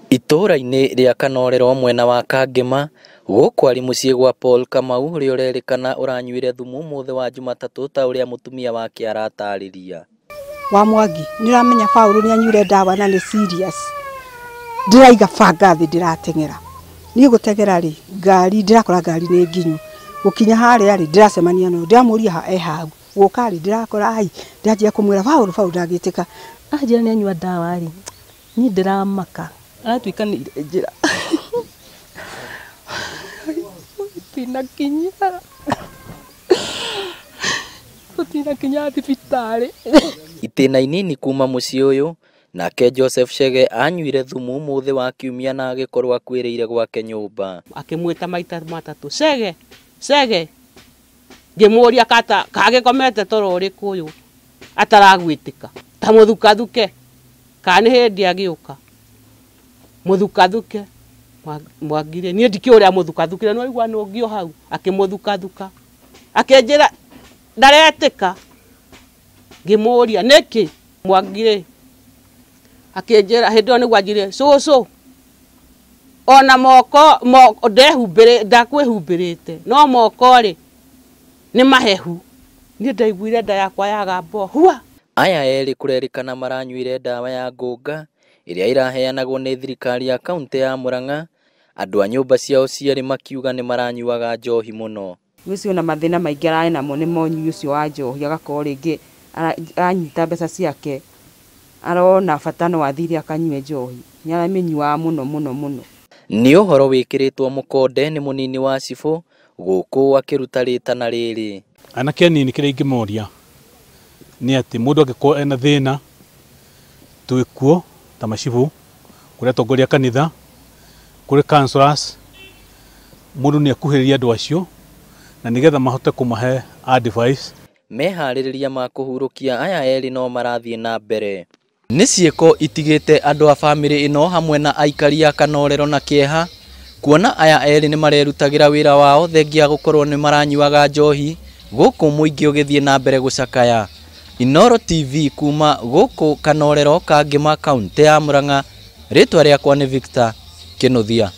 Itũra-inĩ rĩa Kanorero mwena wa Kangema gũkũ arĩ mũciĩ gwa Paul Kamau ũrĩa ũrerĩkana ũranyuire thumu mũthĩ wa Jumatatũ ta ũrĩa mũtumia wake aratarĩria. Wa Mwangi nĩramenya Paul nĩanyuire ndawa na nĩ serious. Ndĩraiga banga thĩ ndĩrateng'era. Niĩ gũtegera rĩ ngari ndĩrakora ngari nĩ nginyu. Gũkinya harĩa rĩ ndĩracemania no ndĩramũria hau. Gũka rĩ ndĩrakora ai ndĩanjia kũmwĩra Paul ndagĩtĩka. Anjĩra nĩanyua ndawa rĩ. Niĩ ndĩramaka. Aratuĩkanĩire njĩra. Tinakinya thibitarĩ. Itĩna inini kuma mũciĩ ũyũ nake Joseph Chege anyuire thumu mũthĩ wa Kiumia na agĩkorwo akuĩrĩire gwake nyũmba. Akĩmwĩta maita matatũ, Chege. Ngĩmũria kagĩkomete toro ũrĩkũ ũyũ ataragwĩtĩka. Ta mũthukathuke. Kana nĩ hĩndĩ agĩũka. Mũthukathuke. Mwangire niĩ ndikĩũrĩa mũthukathuke no igua no ngio hau akĩmũthukathuka. Akĩnjĩra ndaretĩka. Ngĩmũria nĩkĩ? Mwangire akĩnjĩra hĩndĩ ĩyo nĩguo anjĩrire cũcũ ona moko ndakwĩhumbĩrĩte no moko rĩ nĩ mahehu. Niĩ ndaiguire nda yakwa yagamba hua. Aya erĩ kũrerĩkana maranyuire ndawa ya ngũnga ĩrĩa iraheanagwo nĩ thirikari ya kaunti ya Murang'a. Andũ a nyũmba ciao ciarĩ makiuga nĩ maranyuaga njohi mũno. Ũcio na mathĩna maingĩ ararĩ namo nĩ mũnyui ũcio wa njohi agakorwo rĩngĩ aranyita mbeca ciake arona bata no athire akanyue njohi. Nĩaramĩnyuaga mũno. Nĩ ũhoro wĩkĩrĩtwo mũkonde nĩ mũnini wa cibũ gũkũ akĩruta rĩtana rĩrĩ. Anake nini kĩrĩa ingĩmoria nĩ atĩ mũndũ angĩkorwo ena thĩna twĩkuo ta macibũ kũrĩ atongoria kanitha kũrĩ councillors mũndũ nĩ akuhĩrĩria andũ acio na nĩgetha mahote kũmahe advice. Meharĩrĩria ma kũhurũkia aya erĩ no marathiĩ na mbere. Nĩ ciĩko itigĩte andũ a bamĩrĩ ĩno hamwe na aikari a Kanorero na kĩeha kuona aya erĩ nĩ marerutagĩra wĩra wao thengia gũkorwo nĩ maranyuaga njohi gũkũ mũingĩ ũgĩthiĩ na mbere gũcakaya. Inooro TV kuma gũkũ Kanorero Kangema kaunti ya Murang'a. Rĩtwa rĩakwa nĩ Victor Kĩnuthia.